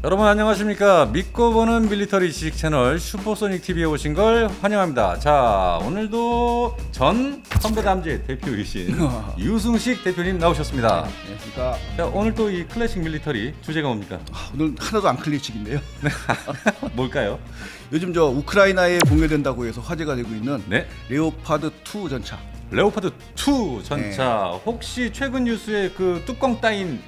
여러분 안녕하십니까. 믿고 보는 밀리터리 지식 채널 슈퍼소닉 TV에 오신 걸 환영합니다. 자, 오늘도 전 선배 담제 대표이신 유승식 대표님 나오셨습니다. 네, 안녕하십니까. 자, 오늘 또 이 클래식 밀리터리 주제가 뭡니까? 오늘 하나도 안 클래식인데요. 뭘까요? 요즘 저 우크라이나에 공개된다고 해서 화제가 되고 있는 네, 레오파드 2 전차. 레오파드 2 전차. 네. 혹시 최근 뉴스에 그 뚜껑 따인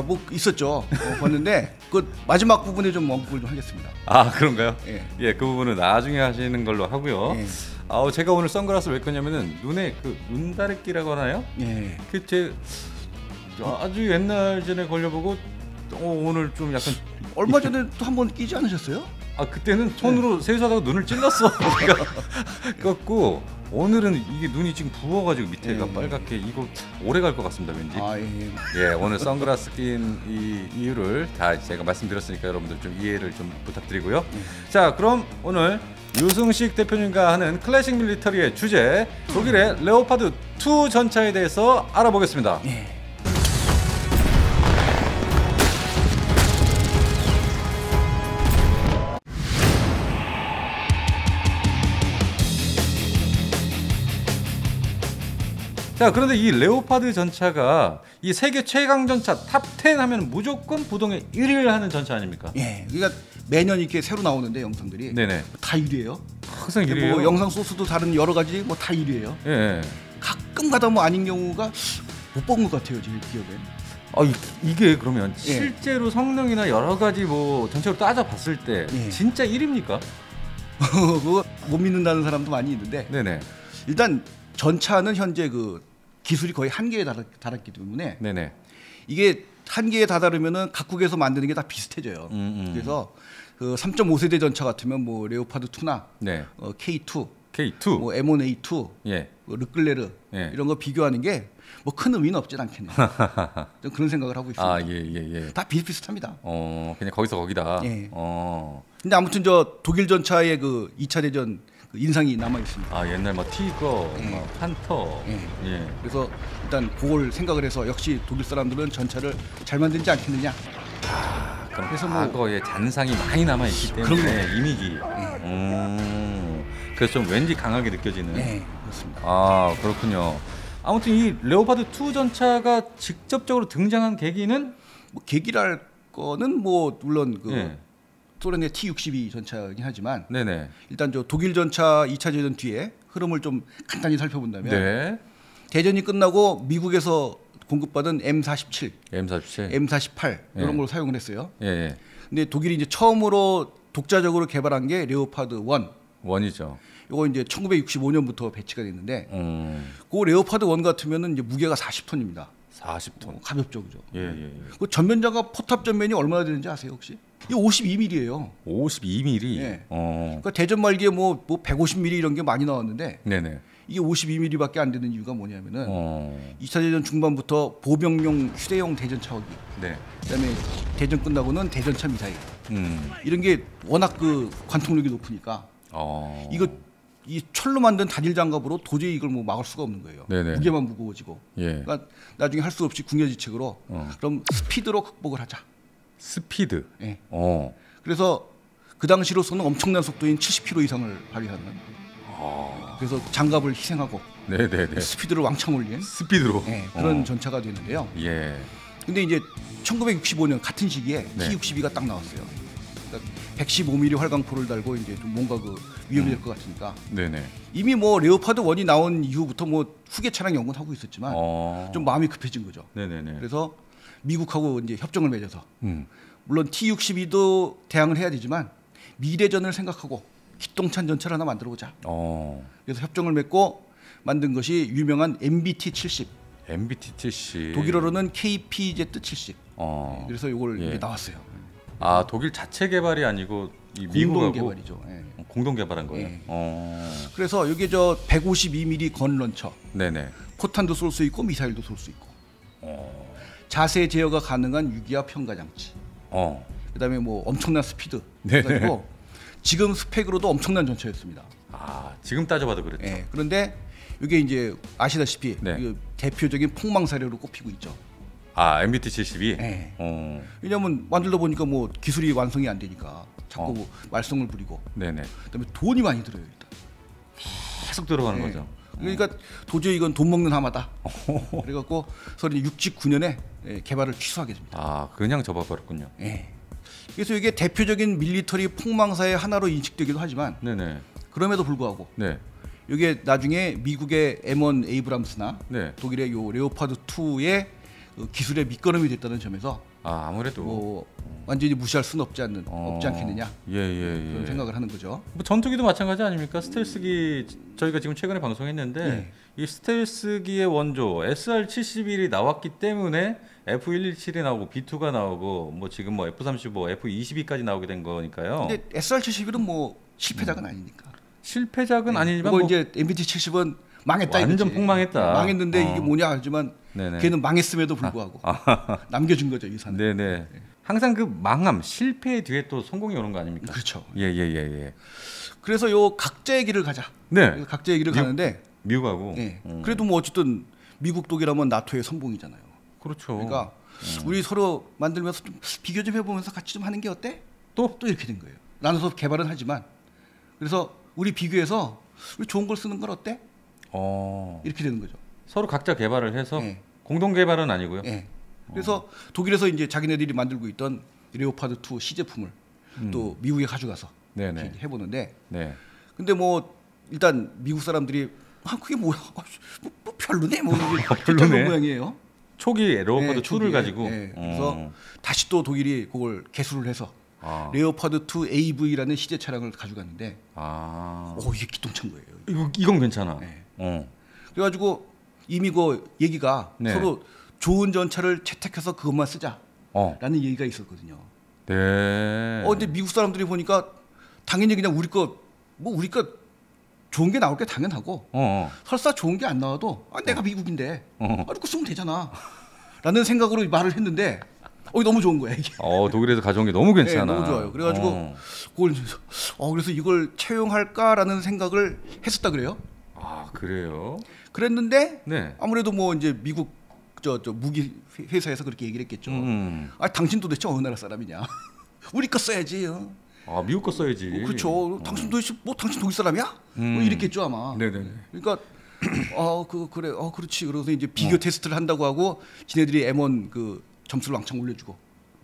뭐 있었죠. 봤는데 그 마지막 부분에 좀 언급을 좀 하겠습니다. 아, 그런가요? 예. 예, 그 부분은 나중에 하시는 걸로 하고요. 예. 제가 오늘 선글라스를 왜 꼈냐면은 눈에 그 눈다래끼라고 하나요? 예. 그 제 아주 옛날 전에 걸려보고 오늘 좀 약간 얼마 전에 또 한 번 끼지 않으셨어요? 그때는 손으로 세수하다가 눈을 찔렀어. 그래갖고 오늘은 이게 눈이 지금 부어가지고 밑에가 빨갛게 이거 오래 갈 것 같습니다, 왠지. 예, 오늘 선글라스 낀 이 이유를 다 제가 말씀드렸으니까 여러분들 좀 이해를 좀 부탁드리고요. 자, 그럼 오늘 유승식 대표님과 하는 클래식 밀리터리의 주제 독일의 레오파드 2 전차에 대해서 알아보겠습니다. 예. 자, 그런데 이 레오파드 전차가 이 세계 최강 전차 탑10 하면 무조건 부동의 1위를 하는 전차 아닙니까? 예. 그러니까 매년 이렇게 새로 나오는데 영상들이 네네. 다 1위예요. 항상 1위예요. 뭐 영상 소스도 다른 여러 가지 뭐 다 1위예요. 예. 가끔 가다 뭐 아닌 경우가 못 본 것 같아요, 제 기억엔. 이게 그러면 실제로 성능이나 여러 가지 뭐 전체로 따져봤을 때 진짜 1위입니까? 그거 못 믿는다는 사람도 많이 있는데. 네네. 일단 전차는 현재 그 기술이 거의 한계에 달았기 때문에 네네. 이게 한계에 다다르면은 각국에서 만드는 게 다 비슷해져요. 그래서 그 3.5세대 전차 같으면 뭐 레오파드 2나 네. K2, 뭐 M1A2, 뭐 르클레르 이런 거 비교하는 게 뭐 큰 의미는 없진 않겠네요. 좀 그런 생각을 하고 있습니다. 예. 다 비슷비슷합니다. 그냥 거기서 거기다. 예. 근데 아무튼 저 독일 전차의 그 2차 대전 그 인상이 남아 있습니다. 옛날 뭐 티거, 뭐 판터. 예. 그래서 일단 그걸 생각을 해서 역시 독일 사람들은 전차를 잘 만들지 않겠느냐. 그럼 그래서 과거에 잔상이 많이 남아 있기 때문에 이미지. 그래서 좀 왠지 강하게 느껴지는. 네, 그렇습니다. 그렇군요. 아무튼 이 레오파드 2 전차가 직접적으로 등장한 계기는 뭐 계기랄 거는 뭐 물론 그 소련의 T-62 전차이긴 하지만 네네. 일단 저 독일 전차 2차 대전 뒤에 흐름을 좀 간단히 살펴본다면 대전이 끝나고 미국에서 공급받은 M47, M48 이런 걸 사용을 했어요. 근데 독일이 이제 처음으로 독자적으로 개발한 게 레오파드 1이죠. 이거 이제 1965년부터 배치가 됐는데 그 레오파드 1 같으면은 이제 무게가 40톤입니다. 40톤. 가볍죠, 그죠? 그 전면자가 포탑 전면이 얼마나 되는지 아세요 혹시? 이게 52mm예요. 52mm. 그러니까 대전 말기에 뭐 150mm 이런 게 많이 나왔는데 이게 52mm밖에 안 되는 이유가 뭐냐면은 2차 대전 중반부터 보병용 휴대용 대전 차원기, 그다음에 대전 끝나고는 대전차 미사일 이런 게 워낙 그 관통력이 높으니까 이거 이 철로 만든 단일 장갑으로 도저히 이걸 뭐 막을 수가 없는 거예요. 무게만 무거워지고. 그러니까 나중에 할 수 없이 궁여지책으로 그럼 스피드로 극복을 하자. 스피드. 그래서 그 당시로서는 엄청난 속도인 70km 이상을 발휘하는. 그래서 장갑을 희생하고 스피드를 왕창 올린 스피드로 그런 전차가 되는데요. 근데 이제 1965년 같은 시기에 T-62가 딱 나왔어요. 그러니까 115mm 활강포를 달고 이제 좀 뭔가 그 위험이 될 것 같으니까. 이미 뭐 레오파드 1이 나온 이후부터 뭐 후계차랑 연구하고 있었지만 좀 마음이 급해진 거죠. 그래서 미국하고 이제 협정을 맺어서 물론 T-62도 대항을 해야 되지만 미래전을 생각하고 기똥찬 전차를 하나 만들어보자. 그래서 협정을 맺고 만든 것이 유명한 MBT-70. 독일어로는 KPZ-70. 그래서 이걸 나왔어요. 독일 자체 개발이 아니고 이 공동 개발이죠. 공동 개발한 거예요. 그래서 이게 저 152mm 건 런처. 포탄도 쏠 수 있고 미사일도 쏠 수 있고. 자세 제어가 가능한 유기압 평가 장치. 그다음에 뭐 엄청난 스피드. 그래가지고 지금 스펙으로도 엄청난 전차였습니다. 지금 따져봐도 그렇죠. 그런데 이게 이제 아시다시피 대표적인 폭망 사례로 꼽히고 있죠. 아, MBT-72? 네. 왜냐면 만들다 보니까 뭐 기술이 완성이 안 되니까 자꾸 뭐 말썽을 부리고. 네네. 그다음에 돈이 많이 들어요 일단. 계속 들어가는 거죠. 그러니까 도저히 이건 돈 먹는 하마다. 그래갖고 그래서 69년에 개발을 취소하게 됩니다. 아, 그냥 접어버렸군요. 네. 그래서 이게 대표적인 밀리터리 폭망사의 하나로 인식되기도 하지만, 네네. 그럼에도 불구하고, 네. 이게 나중에 미국의 M1 에이브람스나 네. 독일의 요 레오파드 2의 기술의 밑거름이 됐다는 점에서 아무래도 뭐 완전히 무시할 수는 없지 않겠느냐. 그런 생각을 하는 거죠. 뭐 전투기도 마찬가지 아닙니까? 스텔스기 저희가 지금 최근에 방송했는데 이 스텔스기의 원조 SR-71이 나왔기 때문에 F117이 나오고 B2가 나오고 뭐 지금 뭐 F-35, F-22까지 나오게 된 거니까요. 근데 SR-71은 뭐 실패작은 아니니까. 실패작은 아니지만 뭐 이제 MBT-70은 망했다. 완전 이거지. 폭망했다. 망했는데 이게 뭐냐 하지만 걔는 망했음에도 불구하고 남겨준 거죠, 이 산을. 네네. 항상 그 망함, 실패의 뒤에 또 성공이 오는 거 아닙니까? 그렇죠. 예. 그래서 요 각자의 길을 가자. 네. 각자의 길을 가는데. 미국하고. 그래도 뭐 어쨌든 미국 독일하면 나토의 선봉이잖아요. 그렇죠. 그러니까 우리 서로 만들면서 좀 비교 좀 해보면서 같이 좀 하는 게 어때? 또 이렇게 된 거예요. 나눠서 개발은 하지만 그래서 우리 비교해서 우리 좋은 걸 쓰는 건 어때? 이렇게 되는 거죠. 서로 각자 개발을 해서 공동 개발은 아니고요. 그래서 독일에서 이제 자기네들이 만들고 있던 레오파드 2 시제품을 또 미국에 가져가서 해보는데, 근데 뭐 일단 미국 사람들이 그게 뭐야? 뭐 별로네, 뭐 별로네 모양이에요. 초기 레오파드 2를 가지고. 그래서 다시 또 독일이 그걸 개수를 해서 레오파드 2 AV라는 시제 차량을 가져갔는데, 이게 기똥찬 거예요. 이건 괜찮아. 그래가지고 이미 그 얘기가 서로 좋은 전차를 채택해서 그것만 쓰자라는 얘기가 있었거든요. 근데 미국 사람들이 보니까 당연히 그냥 우리 거 좋은 게 나올 게 당연하고 설사 좋은 게 안 나와도 내가 미국인데 그거 쓰면 되잖아 라는 생각으로 말을 했는데 너무 좋은 거야 이게. 독일에서 가져온 게 너무 괜찮아. 너무 좋아요. 그래가지고 그래서 이걸 채용할까라는 생각을 했었다 그래요. 그래요? 그랬는데 아무래도 뭐 이제 미국 저 무기 회사에서 그렇게 얘기를 했겠죠. 당신 도대체 어느 나라 사람이냐? 우리 거 써야지. 미국 거 써야지. 그렇죠. 당신 도대체 당신 독일 사람이야? 뭐 이랬겠죠 아마. 네네. 그러니까 그래. 그렇지. 그래서 이제 비교 테스트를 한다고 하고 지네들이 M1 그 점수를 왕창 올려주고.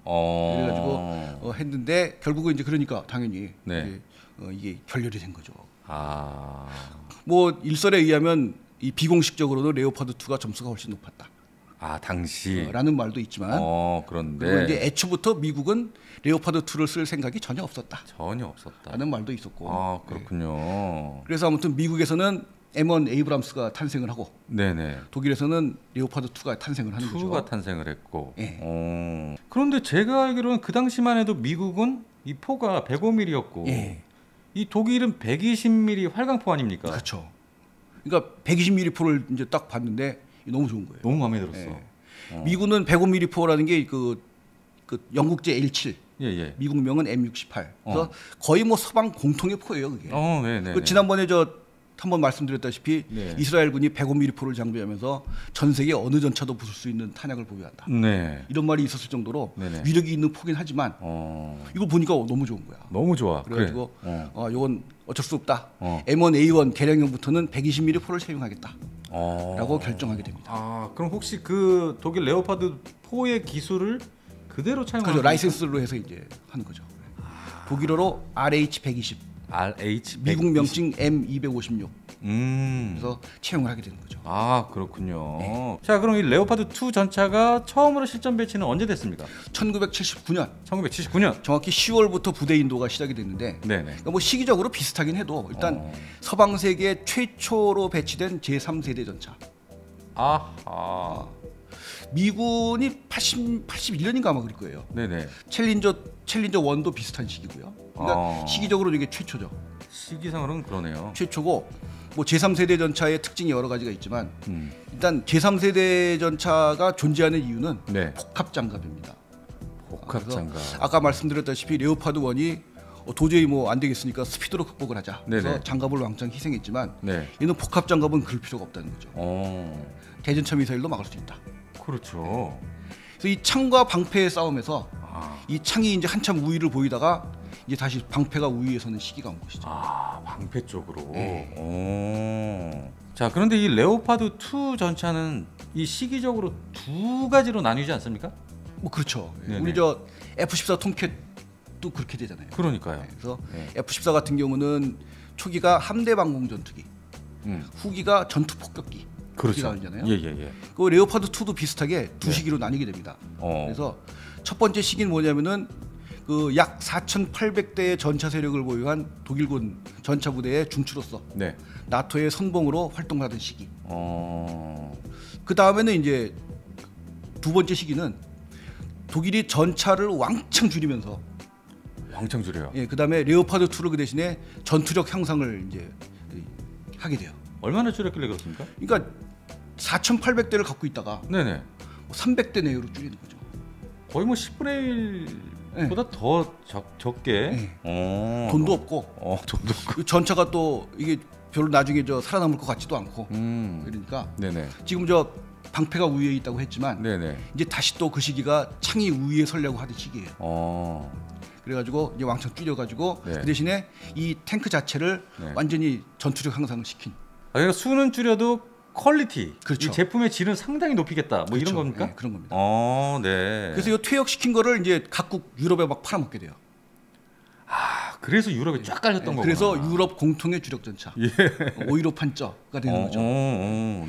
그래가지고 했는데 결국은 이제 그러니까 당연히 이게 결렬이 된 거죠. 뭐 일설에 의하면 이 비공식적으로는 레오파드 2가 점수가 훨씬 높았다. 당시 라는 말도 있지만 그런데 이제 애초부터 미국은 레오파드 2를 쓸 생각이 전혀 없었다. 라는 말도 있었고. 그렇군요. 그래서 아무튼 미국에서는 M1 에이브람스가 탄생을 하고 독일에서는 레오파드 2가 탄생을 하는 거죠. 2가 탄생을 했고. 그런데 제가 알기로는 그 당시만 해도 미국은 이 포가 105mm였고 이 독일은 120mm 활강포 아닙니까? 그렇죠. 그러니까 120mm 포를 이제 딱 봤는데 너무 좋은 거예요. 너무 마음에 들었어. 미군은 105mm 포라는 게 그 영국제 L7, 미국명은 M68. 그래서 거의 뭐 서방 공통의 포예요, 그게. 지난번에 한번 말씀드렸다시피 이스라엘군이 105mm 포를 장비하면서 전 세계 어느 전차도 부술 수 있는 탄약을 보유한다. 이런 말이 있었을 정도로 위력이 있는 포긴 하지만 이거 보니까 너무 좋은 거야. 너무 좋아. 그래가지고 이건 어쩔 수 없다. M1A1 개량형부터는 120mm 포를 채용하겠다. 라고 결정하게 됩니다. 그럼 혹시 그 독일 레오파드 4의 기술을 그대로 차용하는 거죠? 라이센스로 해서 이제 하는 거죠. 독일어로 RH120. 미국 명칭 M256. 그래서 채용을 하게 되는 거죠. 그렇군요. 자, 그럼 이 레오파드 2 전차가 처음으로 실전 배치는 언제 됐습니까? 1979년. 1979년. 정확히 10월부터 부대 인도가 시작이 됐는데, 그러니까 뭐 시기적으로 비슷하긴 해도 일단 서방 세계 최초로 배치된 제3세대 전차. 미군이 81년인가 아마 그럴 거예요. 챌린저 1도 비슷한 시기고요. 그러니까 시기적으로 이게 최초죠. 시기상으로는 그러네요. 최초고 뭐 제3세대 전차의 특징이 여러 가지가 있지만 일단 제3세대 전차가 존재하는 이유는 복합 장갑입니다. 복합 장갑. 아까 말씀드렸다시피 레오파드 1이 도저히 뭐 안 되겠으니까 스피드로 극복을 하자. 그래서 장갑을 왕창 희생했지만 얘는 복합 장갑은 그럴 필요가 없다는 거죠. 대전차 미사일도 막을 수 있다. 그렇죠. 그래서 이 창과 방패의 싸움에서 이 창이 이제 한참 우위를 보이다가 이제 다시 방패가 우위에 서는 시기가 온 것이죠. 아, 방패 쪽으로. 자, 그런데 이 레오파드 2 전차는 이 시기적으로 두 가지로 나뉘지 않습니까? 뭐 그렇죠. 네네. 우리 저 F-14 톰캣도 그렇게 되잖아요. 그러니까요. 그래서 F-14 같은 경우는 초기가 함대 방공 전투기, 후기가 전투 폭격기. 그렇죠. 나뉘잖아요. 예. 그 레오파드 2도 비슷하게 두 시기로 나뉘게 됩니다. 그래서 첫 번째 시기는 뭐냐면은 그 약 4,800대의 전차 세력을 보유한 독일군 전차 부대의 중추로서 나토의 선봉으로 활동하던 시기. 그 다음에는 이제 두 번째 시기는 독일이 전차를 왕창 줄이면서 왕창 줄여요. 예, 그 다음에 레오파드 2를 그 대신에 전투력 향상을 이제 하게 돼요. 얼마나 줄였길래 그렇습니까? 그러니까 4,800대를 갖고 있다가 네네. 300대 내외로 줄이는 거죠. 거의 뭐 10분의 1보다 더 적게. 돈도 없고. 돈도 없고. 전차가 또 이게 별로 나중에 저 살아남을 것 같지도 않고. 그러니까 지금 저 방패가 우위에 있다고 했지만 이제 다시 또 그 시기가 창이 우위에 서려고 하던 시기예요. 그래가지고 이제 왕창 줄여가지고 그 대신에 이 탱크 자체를 완전히 전투력 향상을 시킨. 그러니까 수는 줄여도 퀄리티, 그렇죠. 이 제품의 질은 상당히 높이겠다. 뭐 그렇죠. 이런 겁니까? 네, 그런 겁니다. 네. 그래서 이 퇴역시킨 거를 이제 각국 유럽에 막 팔아먹게 돼요. 아, 그래서 유럽에 쫙 깔렸던 거구나. 그래서 유럽 공통의 주력 전차, 515판저가 되는 거죠.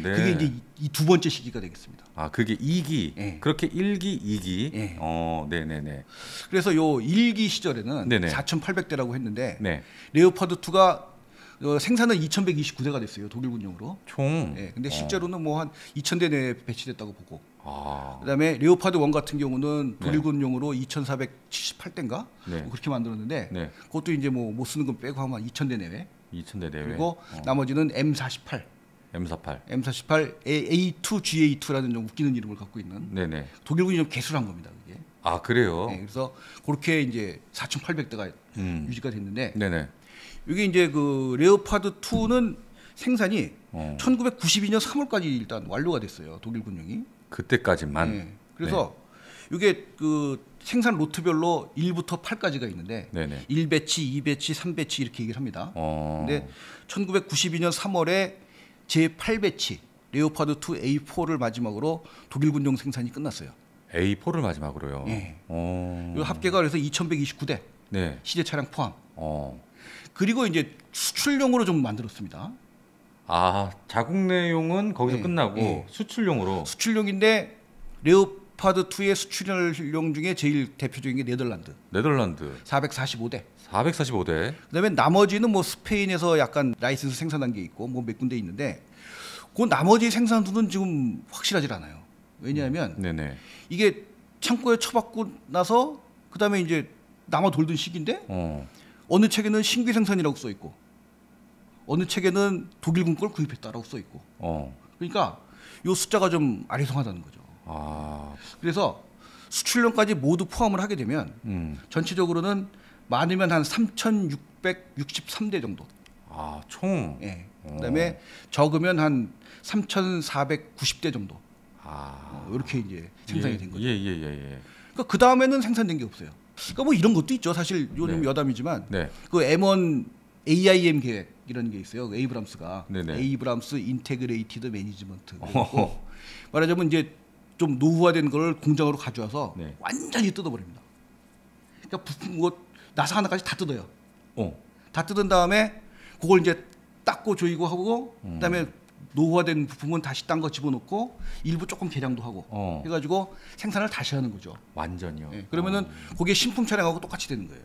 그게 이제 이 두 번째 시기가 되겠습니다. 아, 그게 2기, 그렇게 1기, 2기. 네네네. 그래서 요 1기 시절에는 4,800대라고 했는데 레오파드 2가 생산은 2,129대가 됐어요. 독일군용으로. 총. 근데 실제로는 뭐 한 2,000대 내에 배치됐다고 보고. 그다음에 레오파드 1 같은 경우는 독일군용으로 2,478대인가 뭐 그렇게 만들었는데 그것도 이제 뭐 못 쓰는 건 빼고 하면 2,000대 내외. 2,000대 내외. 그리고 나머지는 M48. M48 A2GA2라는 좀 웃기는 이름을 갖고 있는. 독일군이 좀 개수를 한 겁니다. 그게. 아, 그래요? 그래서 그렇게 이제 4,800대가 유지가 됐는데. 이게 이제 그 레오파드 2는 생산이 1992년 3월까지 일단 완료가 됐어요. 독일군용이. 그때까지만. 그래서 이게 그 생산 로트별로 1부터 8까지가 있는데 1배치, 2배치, 3배치 이렇게 얘기를 합니다. 근데 1992년 3월에 제8배치 레오파드 2 A4를 마지막으로 독일군용 생산이 끝났어요. A4를 마지막으로요. 이 합계가 그래서 2,129대. 시제 차량 포함. 그리고 이제 수출용으로 좀 만들었습니다. 아, 자국내용은 거기서 끝나고 수출용으로. 수출용인데 레오파드 2의 수출용 중에 제일 대표적인 게 네덜란드 445대. 그다음에 나머지는 뭐 스페인에서 약간 라이센스 생산한 게 있고 뭐 몇 군데 있는데 그 나머지 생산도는 지금 확실하지 않아요. 왜냐하면 이게 창고에 처박고 나서 그다음에 이제 남아 돌던 시기인데 어느 책에는 신규 생산이라고 써 있고 어느 책에는 독일군 걸 구입했다라고 써 있고 그러니까 이 숫자가 좀 아리송하다는 거죠. 그래서 수출용까지 모두 포함을 하게 되면 전체적으로는 많으면 한 3,663대 정도. 총. 그다음에 적으면 한 3,490대 정도. 이렇게 이제 생산이 된 거죠. 그러니까 그 다음에는 생산된 게 없어요. 그러니까 뭐 이런 것도 있죠. 사실 요즘 여담이지만 그 M1 AIM 계획이라는 게 있어요. 에이브람스가 에이브람스 인테그레이티드 매니지먼트. 말하자면 이제 좀 노후화된 걸 공장으로 가져와서 완전히 뜯어버립니다. 그러니까 부품 뭐 나사 하나까지 다 뜯어요. 다 뜯은 다음에 그걸 이제 닦고 조이고 하고 그다음에 노후화된 부품은 다시 딴 거 집어넣고 일부 조금 개량도 하고 해가지고 생산을 다시 하는 거죠. 완전히요. 그러면은 그게 신품 차량하고 똑같이 되는 거예요.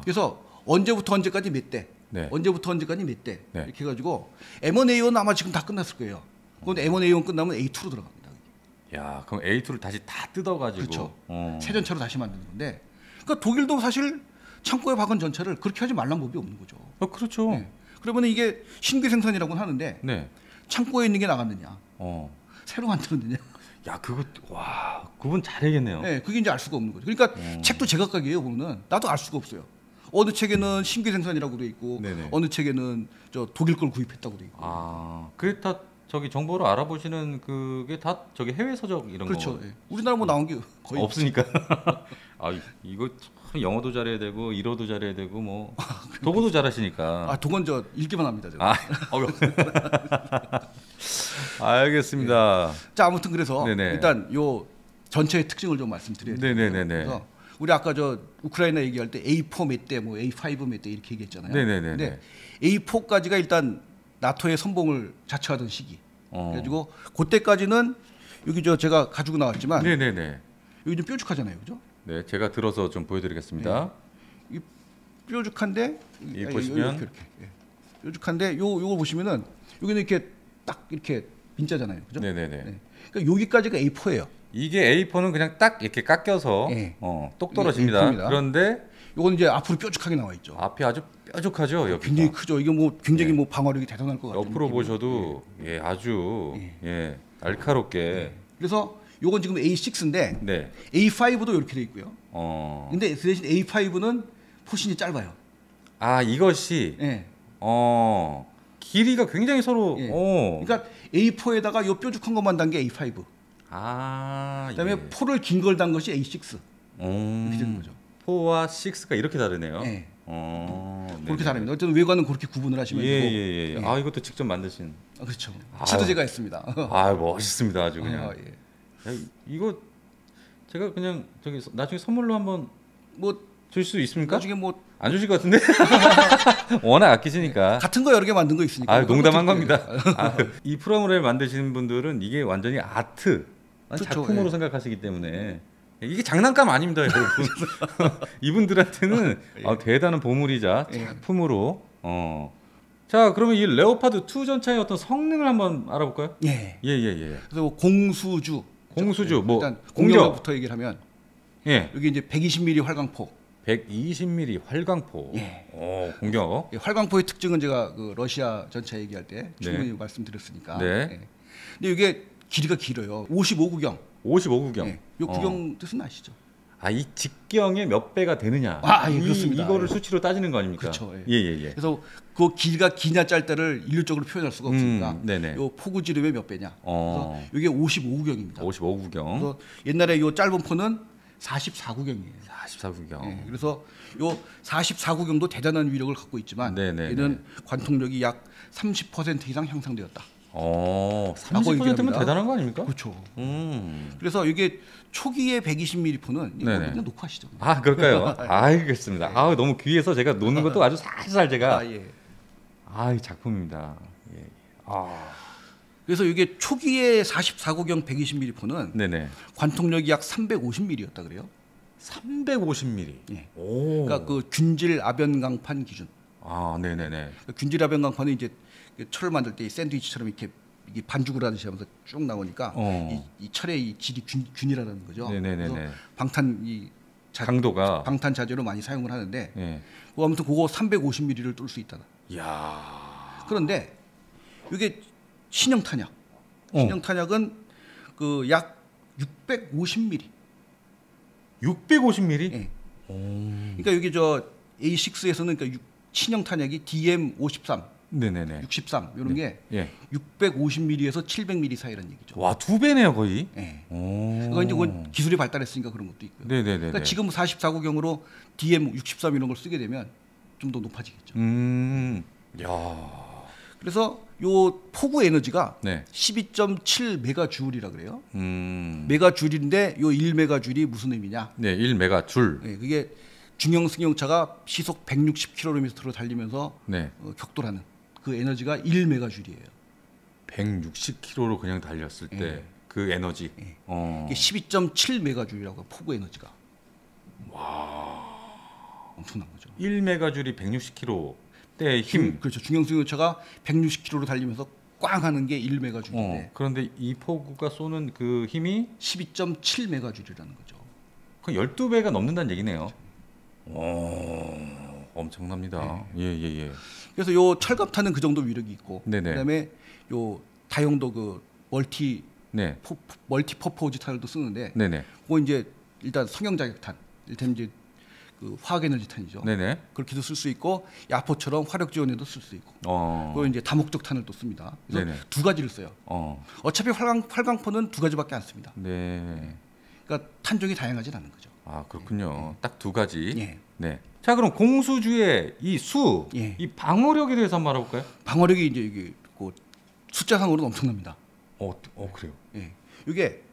그래서 언제부터 언제까지 몇 대, 언제부터 언제까지 몇 대 이렇게 해가지고 M1 A1 아마 지금 다 끝났을 거예요. 그런데 M1 A1 끝나면 A2로 들어갑니다. 야, 그럼 A2를 다시 다 뜯어가지고. 그렇죠. 새 전차로 다시 만드는 건데. 그러니까 독일도 사실 창고에 박은 전차를 그렇게 하지 말란 법이 없는 거죠. 그렇죠. 그러면 이게 신규 생산이라고는 하는데 창고에 있는 게 나갔느냐, 새로 만들었느냐. 야, 그거 와, 그분 잘하겠네요. 그게 이제 알 수가 없는 거죠. 그러니까 책도 제각각이에요. 보면은 나도 알 수가 없어요. 어느 책에는 신규 생산이라고 돼 있고 어느 책에는 저 독일 걸 구입했다고 돼 있고. 그게 다 저기 정보를 알아보시는 그게 다 저기 해외 서적 이런 그렇죠. 거. 예. 우리나라 뭐 나온 게 거의 없으니까. 아 이거 참 영어도 잘해야 되고 일어도 잘해야 되고 뭐 독어도 잘하시니까. 아 독어는 저 읽기만 합니다. 제가. 알겠습니다. 네. 자 아무튼 그래서 네네. 일단 요 전체의 특징을 좀 말씀드려야 돼요. 네네네네. 그래서 우리 아까 저 우크라이나 얘기할 때 A4 몇 대, 뭐 A5 몇 대 이렇게 얘기했잖아요. 네네네. 근데 A4까지가 일단 나토의 선봉을 자처하던 시기. 그래가지고 그때까지는 여기 저 제가 가지고 나왔지만, 네네네. 여기 좀 뾰족하잖아요, 그죠? 네, 제가 들어서 좀 보여드리겠습니다. 네. 이 뾰족한데, 이 보시면 이렇게. 예. 뾰족한데 요거 보시면은 여기는 이렇게 딱 이렇게 빈자잖아요, 그죠? 네네네. 네. 그러니까 여기까지가 A4예요. 이게 A4는 그냥 딱 이렇게 깎여서 네. 똑 떨어집니다. 그런데 요건 이제 앞으로 뾰족하게 나와 있죠. 앞이 아주 뾰족하죠. 여기가. 굉장히 크죠. 이게 뭐 굉장히 뭐 방어력이 대단할 것 같아요. 옆으로 보셔도 아주 날카롭게. 그래서 요건 지금 A6인데 네. A5도 이렇게 돼 있고요. 근데 그 대신 A5는 포신이 짧아요. 아 이것이 길이가 굉장히 서로. 그러니까 A4에다가 요 뾰족한 것만 단 게 A5. 그다음에 포를 긴 걸 단 것이 A6. 이렇게 되는 거죠. 4와 6가 이렇게 다르네요. 네. 그렇게 다릅니다. 어쨌든 외관은 그렇게 구분을 하시면 되고. 아 이것도 직접 만드신. 그렇죠. 치도 제가 했습니다. 아 멋있습니다. 아주 그냥. 야, 이거 제가 그냥 저기 나중에 선물로 한번 뭐 줄 수 있습니까? 나중에 뭐 안 주실 것 같은데? 워낙 아끼시니까. 같은 거 여러 개 만든 거 있으니까. 아 농담한 겁니다. 이 프라모델 만드시는 분들은 이게 완전히 아트, 그렇죠, 작품으로 생각하시기 때문에 이게 장난감 아닙니다, 여러분. 이분들한테는 대단한 보물이자 작품으로. 자, 그러면 이 레오파드 2 전차의 어떤 성능을 한번 알아볼까요? 예. 그래서 뭐 공수주 뭐 일단 공격부터 얘기를 하면 여기 이제 120mm 활강포. 120mm 활강포. 공격. 활강포의 특징은 제가 그 러시아 전차 얘기할 때 충분히 말씀드렸으니까. 네. 근데 이게 길이가 길어요. 55구경. 55구경. 요 구경 뜻은 아시죠? 이 직경의 몇 배가 되느냐. 그렇습니다. 이거를 수치로 따지는 거 아닙니까? 그렇죠. 예. 그래서 그 길이가 기냐 짧다를 일률적으로 표현할 수가 없으니까. 요 포구 지름의 몇 배냐. 그래서 이게 55구경입니다. 55구경. 그래서 옛날에 요 짧은 포는 44구경이에요. 44구경. 그래서 요 44구경도 대단한 위력을 갖고 있지만 얘는 관통력이 약 30% 이상 향상되었다. 30%면 대단한 거 아닙니까? 그렇죠. 그래서 이게 초기의 120mm 포는 그냥 놓고 하시죠. 그럴까요? 알겠습니다. 너무 귀해서 제가 놓는 것도 아주 살살 제가. 이 작품입니다. 그래서 이게 초기의 44구경 120mm 포는 관통력이 약 350mm였다 그래요. 350mm. 그러니까 그 균질 아변강판 기준. 네네네. 균질 아변강판은 이제 철을 만들 때 샌드위치처럼 이렇게 반죽을 하듯이 하면서 쭉 나오니까 이 철의 이 질이 균일하다는 거죠. 그래서 강도가 방탄 자재로 많이 사용을 하는데 아무튼 그거 350mm를 뚫을 수 있다. 그런데 이게 신형 탄약. 신형 탄약은 그 약 650mm. 650mm? 그러니까 여기 저 A6에서는 그러니까 신형 탄약이 DM53, 63 이런 게 650mm에서 700mm 사이라는 얘기죠. 와, 2배네요 거의. 그거 이제 기술이 발달했으니까 그런 것도 있고요. 그러니까 지금 44구경으로 DM63 이런 걸 쓰게 되면 좀 더 높아지겠죠. 그래서 요 포구 에너지가 12.7 메가줄이라 그래요. 메가줄인데 요 1메가줄이 무슨 의미냐? 1메가줄. 그게 중형 승용차가 시속 160km로 달리면서 격돌하는 그 에너지가 1메가줄이에요. 160km로 그냥 달렸을 때 그 에너지. 이게 12.7 메가줄이라고 포구 에너지가. 와. 엄청난 거죠. 1메가줄이 160km. 때 힘. 그렇죠. 중형 승용차가 160km로 달리면서 꽝 하는 게 1메가줄인데. 그런데 이 포구가 쏘는 그 힘이 12.7 메가줄이라는 거죠. 그 12배가 넘는다는 얘기네요. 엄청납니다. 그래서 요 철갑탄은 그 정도 위력이 있고 그다음에 요 다용도 그 멀티 퍼포즈 탄을도 쓰는데 그거 이제 일단 성형 자격탄. 일단 이제 그 화학에너지탄이죠. 네네. 그렇게도 쓸 수 있고 야포처럼 화력 지원에도 쓸 수 있고. 그리고 이제 다목적탄을 또 씁니다. 그래서 네네. 두 가지를 써요. 어차피 활강포는 두 가지밖에 안 씁니다. 네. 그러니까 탄종이 다양하진 않은 거죠. 아 그렇군요. 딱 두 가지. 예. 네. 자 그럼 공수주의 이 수, 예. 이 방어력에 대해서 한번 알아볼까요? 방어력이 이제 이게 그 숫자상으로는 엄청납니다. 그래요. 예. 이게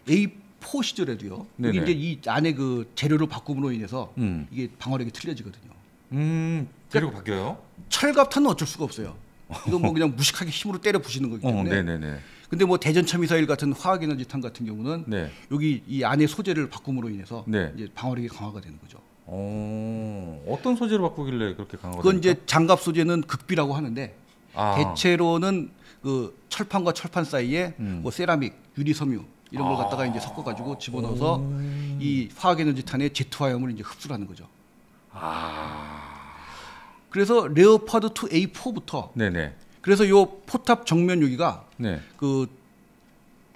A4 시절에도요. 이게 이제 이 안에 그 재료를 바꿈으로 인해서 이게 방어력이 틀려지거든요. 재료가 바뀌어요? 철갑탄은 어쩔 수가 없어요. 이건 뭐 그냥 무식하게 힘으로 때려 부시는 거기 때문에. 네네네. 근데 뭐 대전차 미사일 같은 화학에너지탄 같은 경우는 네. 여기 이 안에 소재를 바꿈으로 인해서 네. 이제 방어력이 강화가 되는 거죠. 어떤 소재로 바꾸길래 그렇게 강화가 그건 됩니까? 이제 장갑 소재는 극비라고 하는데 대체로는 그 철판과 철판 사이에 뭐 세라믹, 유리 섬유 이런 걸 갖다가 이제 섞어가지고 집어넣어서 이 화학에너지탄의 제트 화염을 이제 흡수를 하는 거죠. 그래서 레오파드 2 A4부터 네네. 그래서 요 포탑 정면 여기가 네. 그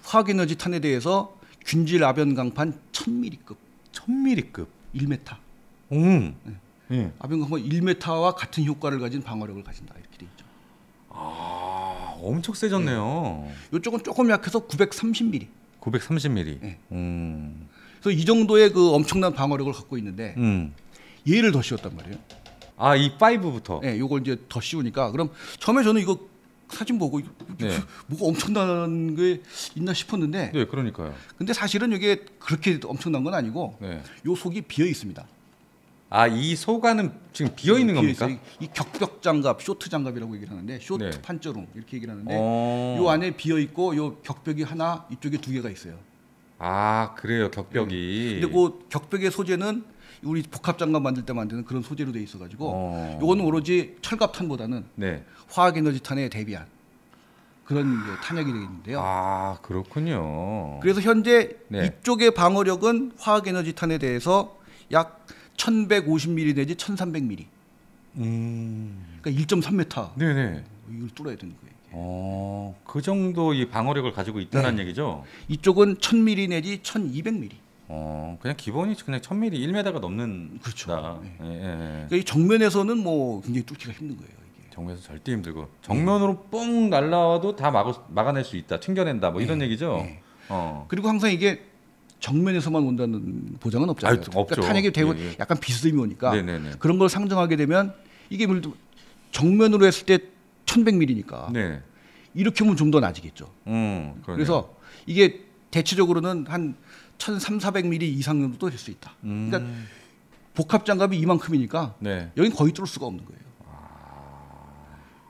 화학에너지탄에 대해서 균질 아변 강판 1000mm급 1000mm급 1m. 아변 강판 1m와 같은 효과를 가진 방어력을 가진다 이렇게 돼 있죠. 엄청 세졌네요. 이쪽은 조금 약해서 930mm. 930mm. 네. 그래서 이 정도의 그 엄청난 방어력을 갖고 있는데 얘를 더 씌웠단 말이에요. 이 5부터. 네, 요걸 이제 더 씌우니까 그럼 처음에 저는 이거 사진 보고 뭐가 엄청난 게 있나 싶었는데. 네, 그러니까요. 근데 사실은 이게 그렇게 엄청난 건 아니고 요 속이 비어 있습니다. 이 속안은 지금 비어 있는 겁니까? 이 격벽 장갑, 쇼트 장갑이라고 얘기를 하는데 쇼트 판자룸 이렇게 얘기를 하는데 요 안에 비어 있고 요 격벽이 하나, 이쪽에 두 개가 있어요. 그래요, 격벽이. 근데 그 격벽의 소재는 우리 복합 장갑 만들 때 만드는 그런 소재로 돼 있어가지고 요거는 오로지 철갑탄보다는 화학에너지탄에 대비한 그런 탄약이 되겠는데요. 그렇군요. 그래서 현재 이쪽의 방어력은 화학에너지탄에 대해서 약 1150mm 내지 1300mm. 그러니까 1.3m. 네네. 이걸 뚫어야 되는 거예요. 그 정도 이 방어력을 가지고 있다는 얘기죠. 이쪽은 1000mm 내지 1200mm. 그냥 기본이 그냥 1000mm, 1m가 넘는. 그렇죠. 그러니까 이 정면에서는 뭐 굉장히 뚫기가 힘든 거예요. 이게. 정면에서 절대 힘들고 정면으로 뻥 날라와도 다 막아낼 수 있다, 튕겨낸다, 뭐 이런 얘기죠. 그리고 항상 이게 정면에서만 온다는 보장은 없잖아요. 그러니까 탄약이 되고 약간 비스듬히 오니까 그런 걸 상정하게 되면 이게 정면으로 했을 때 1100mm니까 이렇게 하면 좀 더 낮이겠죠. 그래서 이게 대체적으로는 한 1300, 400mm 이상 정도 될 수 있다. 그러니까 복합 장갑이 이만큼이니까 여긴 거의 뚫을 수가 없는 거예요.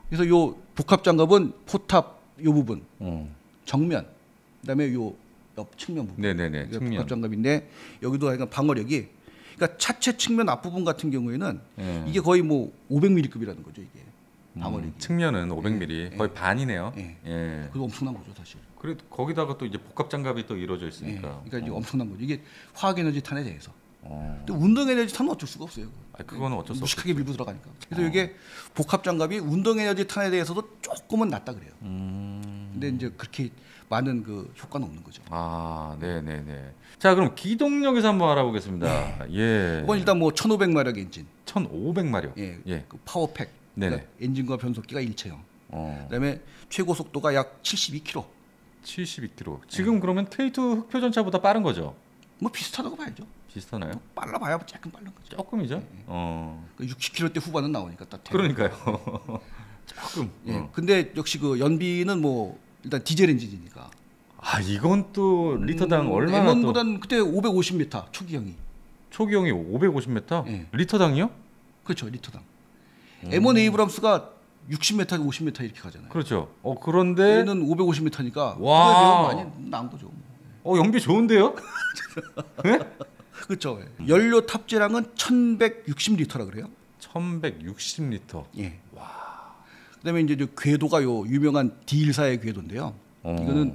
그래서 요 복합 장갑은 포탑 요 부분, 정면, 그다음에 요 옆 측면 부분, 측면. 복합 장갑인데 여기도 약간 방어력이, 그러니까 차체 측면 앞부분 같은 경우에는 이게 거의 뭐 500mm급이라는 거죠 이게. 방어력이. 측면은 500mm, 거의 반이네요. 그거 엄청난 거죠 사실. 그래도 거기다가 또 이제 복합 장갑이 또 이루어져 있으니까. 그러니까 이제 엄청난 거죠. 이게 화학 에너지 탄에 대해서. 근데 운동 에너지 탄은 어쩔 수가 없어요. 그거는 어쩔 수 없어요. 무식하게 밀고 들어가니까. 그래서 이게 복합 장갑이 운동 에너지 탄에 대해서도 조금은 낫다 그래요. 근데 이제 그렇게 많은 그 효과는 없는 거죠. 네네네. 자, 그럼 기동력에서 한번 알아보겠습니다. 이건 일단 뭐 1500마력 엔진. 1500마력. 그 파워팩. 그러니까 엔진과 변속기가 일체형. 그다음에 최고 속도가 약 72km. 72km. 지금 그러면 K2 흑표전차보다 빠른 거죠? 뭐 비슷하다고 봐야죠. 비슷하나요? 빨라 봐야 조금 빠른 거죠. 조금이죠. 60km대 후반은 나오니까 딱. 그러니까요. 조금. 근데 역시 그 연비는 뭐 일단 디젤 엔진이니까. 이건 또 리터당 얼마나 또? M1보다는 그때 550m 초기형이. 초기형이 550m? 리터당이요? 그렇죠, 리터당. M1 에이브람스가 60m, 50m 이렇게 가잖아요. 그렇죠. 그런데 얘는 550m니까 와, 많이 나은 거죠. 연비 좋은데요? 네? 그렇죠. 연료 탑재량은 1160리터라 그래요. 1160리터. 와. 그다음에 이제 궤도가 요 유명한 D1사의 궤도인데요. 이거는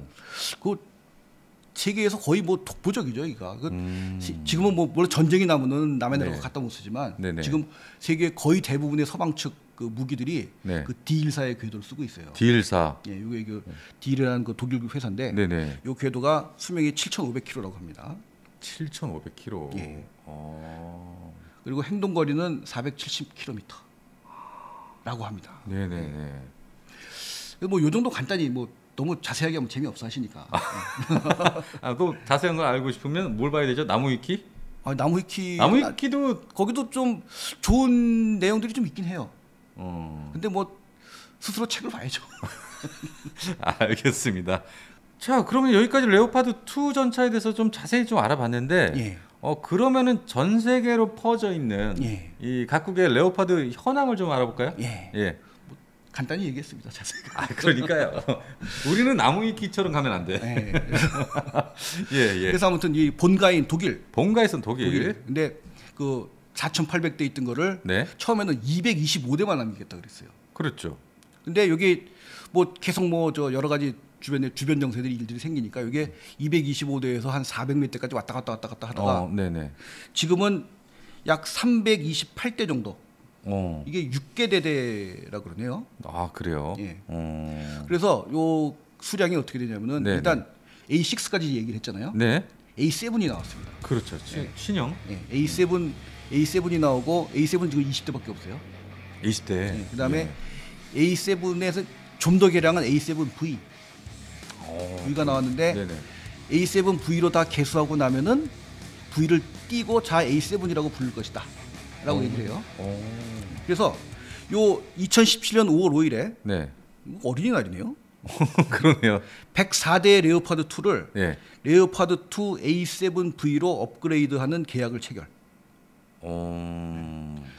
그 세계에서 거의 뭐 독보적이죠, 이가. 지금은 뭐 물론 전쟁이 나면은 남의 나라 갖다 못 쓰지만 지금 세계 거의 대부분의 서방 측 그 무기들이 그 D1사의 궤도를 쓰고 있어요. D1사. 이게 그 D1이라는 그 독일 회사인데, 요 궤도가 수명이 7,500km라고 합니다. 7,500km. 그리고 행동 거리는 470km라고 합니다. 네네네. 뭐 요 정도 간단히 뭐 너무 자세하게 하면 재미없어 하시니까. 또 자세한 걸 알고 싶으면 뭘 봐야 되죠? 나무위키? 나무위키도 거기도 좀 좋은 내용들이 좀 있긴 해요. 근데 뭐 스스로 책을 봐야죠. 알겠습니다. 자, 그러면 여기까지 레오파드 2 전차에 대해서 좀 자세히 좀 알아봤는데, 예. 그러면은 전 세계로 퍼져 있는 예. 이 각국의 레오파드 현황을 좀 알아볼까요? 예. 예. 간단히 얘기했습니다. 자세히. 그러니까요. 우리는 나무위키처럼 가면 안 돼. 예. 예. 그래서 아무튼 이 본가인 독일. 본가에선 독일. 근데 그 4,800대 있던 거를 네. 처음에는 225대만 남기겠다 그랬어요. 그렇죠. 근데 여기 뭐 계속 뭐 저 여러 가지 주변 정세들이 일들이 생기니까 이게 225대에서 한 400몇 대까지 왔다 갔다 하다가 네네. 지금은 약 328대 정도. 이게 6개 대대라 그러네요. 아, 그래요? 예. 그래서 요 수량이 어떻게 되냐면은 네네. 일단 A6까지 얘기를 했잖아요. 네. A7이 나왔습니다. 그렇죠. 신형. 예. A7이 나오고 A7 지금 20대밖에 없어요. 20대. 예. 그다음에 A7에서 좀 더 개량한 A7V. V가 나왔는데 네네. A7V로 다 개수하고 나면은 V를 띄고 자 A7이라고 부를 것이다. 라고 얘기를 해요. 그래서 요 2017년 5월 5일에 네. 어린이날이네요. 그러네요. 104대 레오파드 2를 예. 레오파드 2 A7V로 업그레이드하는 계약을 체결.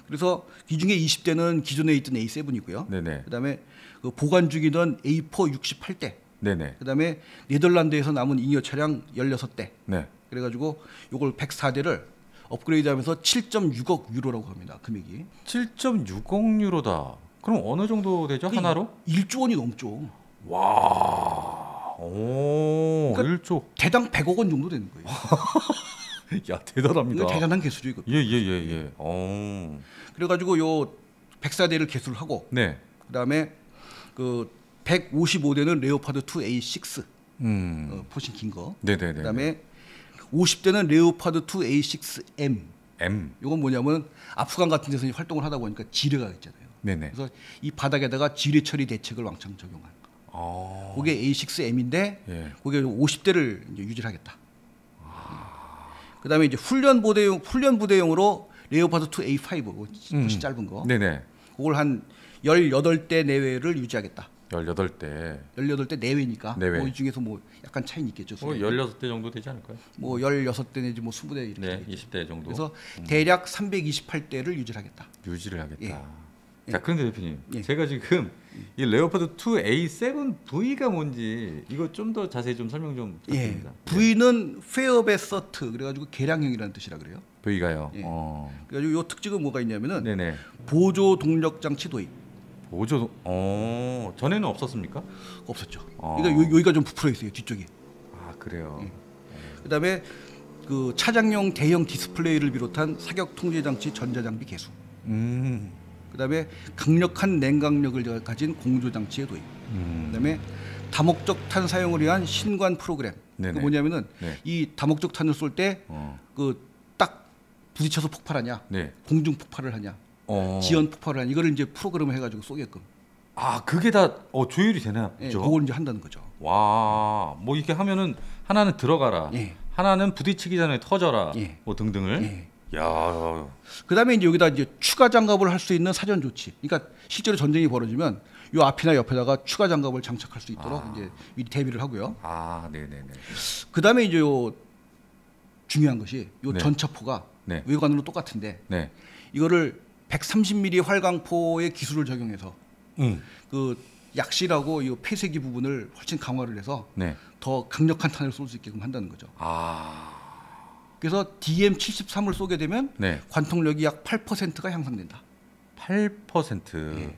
그래서 이 중에 20대는 기존에 있던 A7이고요. 네네. 그다음에 그 보관 중이던 A4 68대. 네네. 그다음에 네덜란드에서 남은 잉여 차량 16대. 네. 그래가지고 요걸 104대를 업그레이드하면서 7.6억 유로라고 합니다. 금액이. 7.6억 유로다. 그럼 어느 정도 되죠? 하나로? 1조 원이 넘죠. 와. 그러니까 1조. 대당 100억 원 정도 되는 거예요. 야, 대단합니다. 이거 대단한 개수죠, 이거. 예. 그래가지고 요 104대를 개수를 하고, 네. 그다음에 그 155대는 레오파드 2 A6, 포신 긴 거. 네네네. 그다음에 50대는 레오파드 2 A6M. 이건 뭐냐면 아프간 같은 데서 활동을 하다 보니까 지뢰가 있잖아요. 네네. 그래서 이 바닥에다가 지뢰 처리 대책을 왕창 적용한. 그게 A6M인데, 그게 50대를 이제 유지를 하겠다. 그다음에 이제 훈련 부대용으로 레오파드 2 A5, 훨씬 짧은 거. 네네. 그걸 한 18대 내외를 유지하겠다. 18대 내외니까. 내외. 뭐 이 중에서 뭐 약간 차이는 있겠죠. 16대 정도 되지 않을까요? 뭐 16대 내지 뭐 20대 이렇게. 네, 20대 정도. 그래서 대략 328대를 유지를 하겠다. 자, 그런데 대표님, 예. 제가 지금 이 레오파드 2 A7V가 뭔지 이거 좀 더 자세히 좀 설명 좀 부탁드립니다. V는 페어베 서트, 그래가지고 개량형이라는 뜻이라 그래요. V가요. 예. 그래가지고 요 특징은 뭐가 있냐면은 네네. 보조 동력 장치 도입. 보조. 전에는 없었습니까? 없었죠. 그러니까 여기가 좀 부풀어 있어요, 뒤쪽이. 아, 그래요. 그다음에 그 차량용 대형 디스플레이를 비롯한 사격 통제 장치 전자 장비 개수. 그다음에 강력한 냉각력을 가진 공조 장치의 도입. 그다음에 다목적 탄 사용을 위한 신관 프로그램. 그 뭐냐면은 이 다목적 탄을 쏠 때 그 딱 부딪혀서 폭발하냐, 공중 폭발을 하냐, 지연 폭발을 하냐, 이거를 이제 프로그램을 해가지고 쏘게끔. 아, 그게 다 조율이 되나요? 예, 그걸 이제 한다는 거죠. 와, 뭐 이렇게 하면은 하나는 들어가라, 하나는 부딪히기 전에 터져라, 뭐 등등을. 야. 그다음에 이제 여기다 이제 추가 장갑을 할 수 있는 사전 조치. 그러니까 실제로 전쟁이 벌어지면 요 앞이나 옆에다가 추가 장갑을 장착할 수 있도록 이제 미리 대비를 하고요. 네네네. 그다음에 이제 요 중요한 것이 요 전차포가 외관으로 똑같은데 이거를 130mm 활강포의 기술을 적용해서 그 약실하고 이 폐쇄기 부분을 훨씬 강화를 해서 더 강력한 탄을 쏠 수 있게끔 한다는 거죠. 그래서 DM73을 쏘게 되면 관통력이 약 8%가 향상된다. 8%.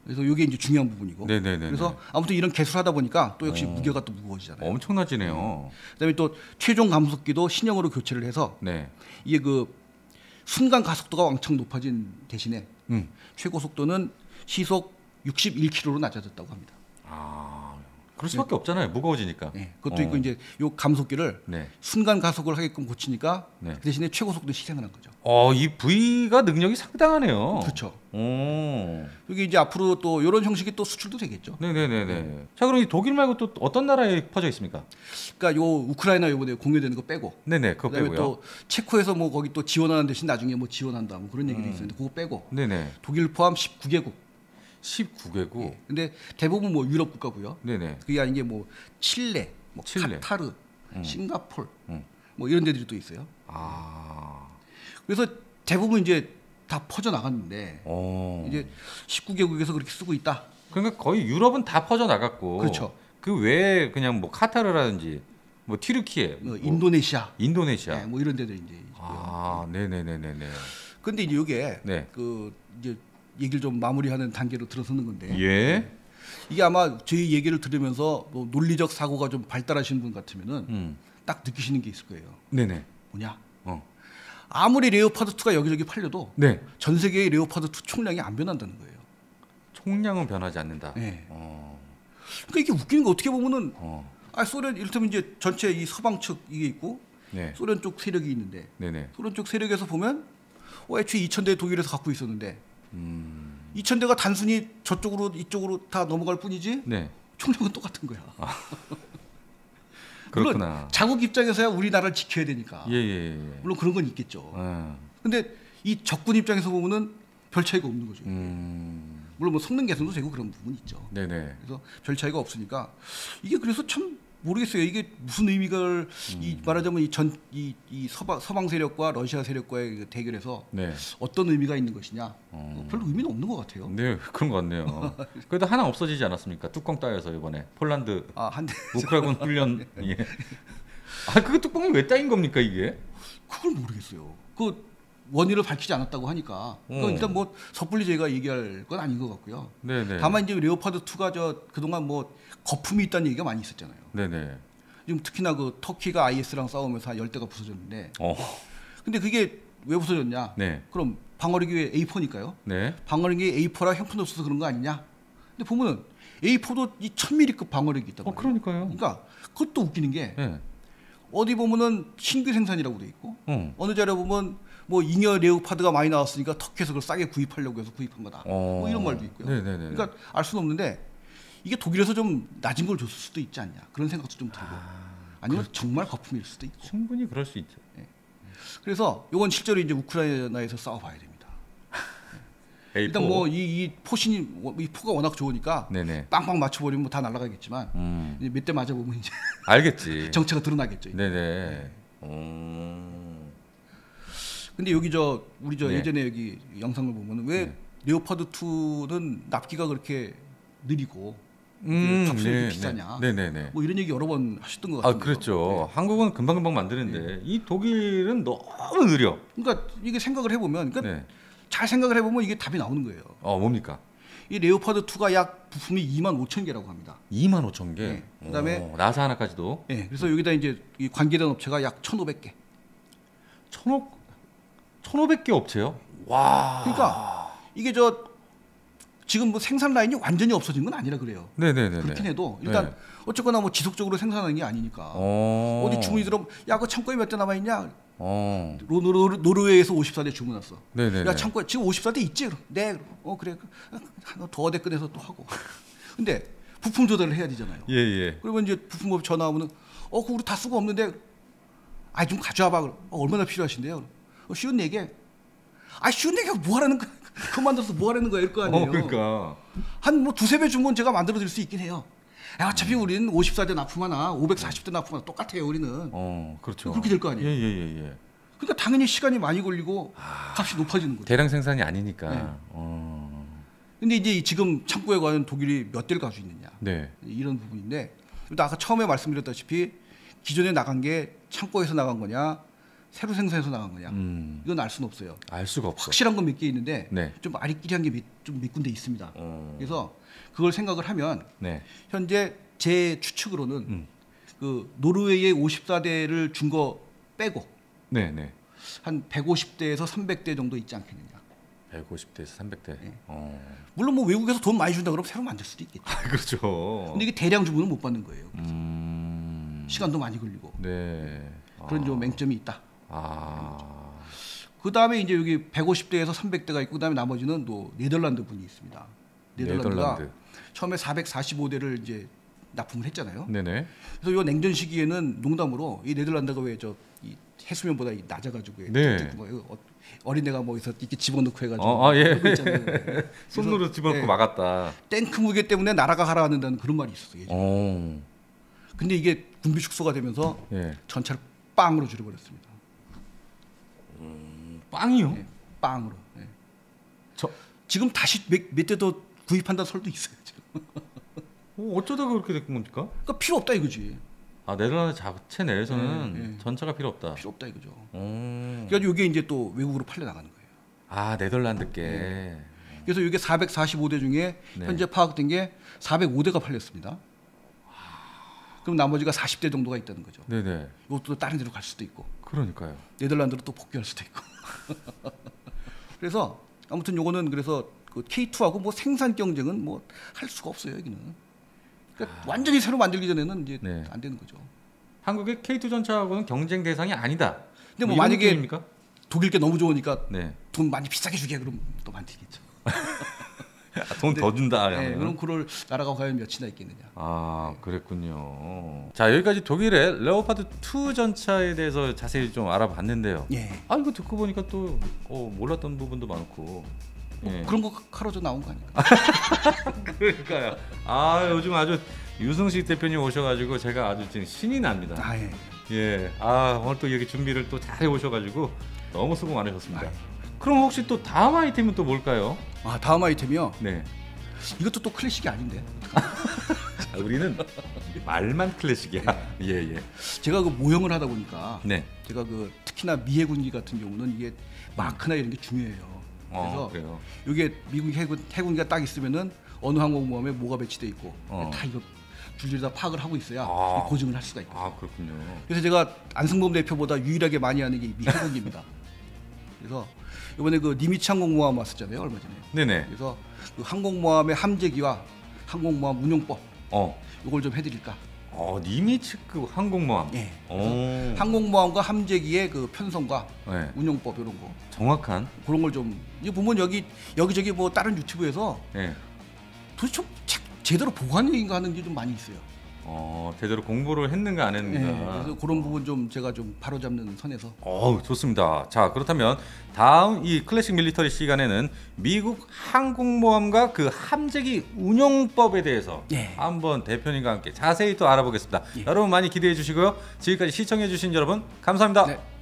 그래서 이게 이제 중요한 부분이고. 네네네. 그래서 아무튼 이런 개수를 하다 보니까 또 역시 무게가 또 무거워지잖아요. 엄청나지네요. 그다음에 또 최종 감속기도 신형으로 교체를 해서 이게 그 순간 가속도가 왕창 높아진 대신에 최고 속도는 시속 61km로 낮아졌다고 합니다. 그럴 수밖에 없잖아요. 무거워지니까. 네, 그것도 있고 이제 요 감속기를 네. 순간 가속을 하게끔 고치니까 그 대신에 최고 속도 실행을 한 거죠. 이 V가 능력이 상당하네요. 그렇죠. 여기 이제 앞으로 또 이런 형식이 또 수출도 되겠죠. 네네네네. 자, 그럼 이 독일 말고 또 어떤 나라에 퍼져 있습니까? 그러니까 요 우크라이나 요번에 공유되는 거 빼고. 네네. 그거 그다음에 빼고요. 또 체코에서 뭐 거기 또 지원하는 대신 나중에 뭐 지원한다 뭐 그런 얘기도 있었는데 그거 빼고. 네네. 독일 포함 19개국. 19개국. 네. 근데 대부분 뭐 유럽 국가고요. 네네. 그게 아닌 게 뭐 칠레, 뭐 카타르, 싱가폴, 뭐 이런 데들이 또 있어요. 그래서 대부분 이제 다 퍼져 나갔는데 이제 19개국에서 그렇게 쓰고 있다. 그러니까 거의 유럽은 다 퍼져 나갔고. 그렇죠. 그 외에 그냥 뭐 카타르라든지 뭐 튀르키예, 뭐 인도네시아, 네, 뭐 이런 데들 이제 있고요. 네네네네네. 근데 이제 이게 그 이제 얘기를 좀 마무리하는 단계로 들어서는 건데. 예. 이게 아마 저희 얘기를 들으면서 뭐 논리적 사고가 좀 발달하신 분 같으면은 딱 느끼시는 게 있을 거예요. 네네. 뭐냐? 아무리 레오파드 2가 여기저기 팔려도 전 세계의 레오파드 2 총량이 안 변한다는 거예요. 총량은 변하지 않는다. 네. 그러니까 이게 웃기는 거 어떻게 보면은 소련 이를테면 이제 전체 이 서방 측 이게 있고 소련 쪽 세력이 있는데 소련 쪽 세력에서 보면 애초에 2,000대 독일에서 갖고 있었는데 2,000대가 단순히 저쪽으로 이쪽으로 다 넘어갈 뿐이지 총량은 똑같은 거야. 그렇구나. 물론 자국 입장에서야 우리나라를 지켜야 되니까. 예. 물론 그런 건 있겠죠. 근데 이 적군 입장에서 보면은 별 차이가 없는 거죠. 물론 뭐 성능 개선도 되고 그런 부분이 있죠. 네네. 그래서 별 차이가 없으니까 이게 그래서 참 모르겠어요. 이게 무슨 의미가 이 말하자면 이 서방 세력과 러시아 세력과의 대결에서 어떤 의미가 있는 것이냐. 별로 의미는 없는 것 같아요. 네, 그런 것 같네요. 그래도 하나 없어지지 않았습니까? 뚜껑 따여서 이번에 폴란드 우크라이나 훈련. 예. 그 뚜껑이 왜 따인 겁니까 이게? 그걸 모르겠어요. 그 원인을 밝히지 않았다고 하니까 일단 뭐 섣불리 저희가 얘기할 건 아닌 것 같고요. 네네. 다만 이제 레오파드 2가 그동안 뭐 거품이 있다는 얘기가 많이 있었잖아요. 네네. 지금 특히나 그 터키가 IS랑 싸우면서 한 10대가 부서졌는데. 근데 그게 왜 부서졌냐? 그럼 방어력이 A4니까요. 방어력이 A4라 형편 없어서 그런 거 아니냐? 근데 보면은 A4도 이 1000mm급 방어력이 있단 말이에요. 그러니까요. 그러니까 그것도 웃기는 게 어디 보면은 신규 생산이라고 돼 있고 어느 자리에 보면 뭐 잉여 레오파드가 많이 나왔으니까 터키에서 그걸 싸게 구입하려고 해서 구입한 거다. 뭐 이런 말도 있고요. 그러니까 알 수는 없는데 이게 독일에서 좀 낮은 걸 줬을 수도 있지 않냐 그런 생각도 좀 들고 아니면 정말 거품일 수도 있고 충분히 그럴 수 있죠. 그래서 이건 실제로 이제 우크라이나에서 싸워봐야 됩니다. 일단 뭐 이 포신이 이 포가 워낙 좋으니까 빵빵 맞춰버리면 뭐 다 날아가겠지만 몇 대 맞아보면 이제 알겠지. 정체가 드러나겠죠. 네네. 근데 여기 우리 예전에 여기 영상을 보면 왜 레오파드 2는 납기가 그렇게 느리고 접수력이 비싸냐. 뭐 이런 얘기 여러 번 하셨던 것 같아요. 그렇죠. 한국은 금방금방 만드는데 이 독일은 너무 느려. 그러니까 이게 생각을 해보면 잘 생각을 해보면 이게 답이 나오는 거예요. 뭡니까? 이 레오파드 2가 약 부품이 25,000개라고 합니다. 25,000개. 그다음에 나사 하나까지도. 그래서 여기다 이제 이 관계된 업체가 약 1,500개. 1,500개 업체요? 와. 그러니까 이게 지금 뭐 생산 라인이 완전히 없어진 건 아니라 그래요. 그렇긴 해도 일단 어쨌거나 뭐 지속적으로 생산하는 게 아니니까. 어디 주문이 들어오면 그 창고에 몇 대 남아 있냐? 노르웨이에서 54대 주문 왔어. 야 창고에 지금 54대 있지? 네. 그래. 더 대 꺼내서 또 하고. 근데 부품 조달을 해야 되잖아요. 그러면 이제 부품업 전화 오면은 그거 우리 다 쓰고 없는데 좀 가져와봐. 얼마나 필요하신데요? 쉬운 4개. 쉬운 4개가 뭐 하라는 거야? 그거 만들어서 뭐 하라는 거야? 이럴 거 아니에요. 그러니까. 한 뭐 2-3배 주면 제가 만들어 드릴 수 있긴 해요. 어차피 우리는 54대 납품 하나, 540대 납품 하나 똑같아요, 우리는. 그렇죠. 그렇게 될 거 아니에요. 그러니까 당연히 시간이 많이 걸리고 값이 높아지는 거죠. 대량 생산이 아니니까. 근데 이제 지금 창고에 과연 독일이 몇 대를 가지고 있느냐. 이런 부분인데, 아까 처음에 말씀드렸다시피 기존에 나간 게 창고에서 나간 거냐, 새로 생산해서 나간 거냐. 이건 알 수는 없어요. 알 수가 없어. 확실한 건 몇 개 있는데 좀 아리끼리한 게 좀 몇 군데 있습니다. 그래서 그걸 생각을 하면 현재 제 추측으로는 그 노르웨이의 54대를 준 거 빼고 한 150대에서 300대 정도 있지 않겠느냐. 150대에서 300대. 예. 물론 뭐 외국에서 돈 많이 준다 그러면 새로 만들 수도 있겠죠. 그렇죠. 근데 이게 대량 주문은 못 받는 거예요. 시간도 많이 걸리고. 네. 그런 좀 맹점이 있다. 그 다음에 이제 여기 150대에서 300대가 있고, 그 다음에 나머지는 또 네덜란드 분이 있습니다. 네덜란드가 처음에 445대를 이제 납품을 했잖아요. 네네. 그래서 이 냉전 시기에는 농담으로 이 네덜란드가 왜 이 해수면보다 낮아가지고 네. 어린애가 뭐 이렇게 집어넣고 해가지고 예. 손으로 집어넣고 네. 막았다. 탱크 무게 때문에 나라가 가라앉는다는 그런 말이 있었어요. 예전에. 근데 이게 군비 축소가 되면서 전차를 빵으로 줄여버렸습니다. 빵이요? 네, 빵으로. 네. 지금 다시 몇 대 더 구입한다는 설도 있어요. 지금. 어쩌다가 그렇게 된 겁니까? 그러니까 필요 없다 이거지. 네덜란드 자체 내에서는 전차가 필요 없다. 필요 없다 이거죠. 그래서 이게 이제 또 외국으로 팔려 나가는 거예요. 네덜란드께. 네. 그래서 이게 445대 중에 현재 파악된 게 405대가 팔렸습니다. 그럼 나머지가 40대 정도가 있다는 거죠. 네네. 이것도 다른 데로 갈 수도 있고. 그러니까요. 네덜란드로 또 복귀할 수도 있고. 그래서 아무튼 요거는 그래서 그 K2하고 뭐 생산 경쟁은 뭐 할 수가 없어요 여기는. 그러니까 완전히 새로 만들기 전에는 이제 안 되는 거죠. 한국의 K2 전차하고는 경쟁 대상이 아니다. 근데 뭐 만약에 느낌입니까? 독일 게 너무 좋으니까 돈 많이 비싸게 주게 그럼 또 만들겠죠. 돈 더 준다. 그럼 그럴 나라가 과연 몇이나 있겠느냐. 그랬군요. 자, 여기까지 독일의 레오파드 2 전차에 대해서 자세히 좀 알아봤는데요. 이거 듣고 보니까 또 몰랐던 부분도 많고. 그런 거 카로저 나온 거 아닌가? 그러니까요. 요즘 아주 유승식 대표님 오셔가지고 제가 아주 지금 신이 납니다. 오늘 또 여기 준비를 또 잘 해오셔가지고 너무 수고 많으셨습니다. 그럼 혹시 또 다음 아이템은 또 뭘까요? 다음 아이템이요? 네. 이것도 또 클래식이 아닌데. 우리는 말만 클래식이야. 예. 제가 그 모형을 하다 보니까 제가 그 특히나 미 해군기 같은 경우는 이게 마크나 이런 게 중요해요. 그래서 이게 미국 해군기가 딱 있으면은 어느 항공모함에 뭐가 배치돼 있고 다 이거 줄줄이 다 파악을 하고 있어야 고증을 할 수가 있거든요. 그렇군요. 그래서 제가 안승범 대표보다 유일하게 많이 하는 게 미 해군기입니다. 그래서 이번에 그 니미츠 항공모함 왔었잖아요 얼마 전에. 네네. 그래서 그 항공모함의 함재기와 항공모함 운용법 이걸 좀 해드릴까. 니미츠급 항공모함. 항공모함과 함재기의 그 편성과 운용법 이런 거. 정확한 그런 걸 좀. 보면 여기저기 뭐 다른 유튜브에서 도대체 제대로 보관인가 하는 게 좀 많이 있어요. 제대로 공부를 했는가 안 했는가. 그래서 그런 부분 좀 제가 좀 바로잡는 선에서. 좋습니다. 자, 그렇다면 다음 이 클래식 밀리터리 시간에는 미국 항공모함과 그 함재기 운용법에 대해서 한번 대표님과 함께 자세히 또 알아보겠습니다. 여러분 많이 기대해 주시고요. 지금까지 시청해 주신 여러분 감사합니다.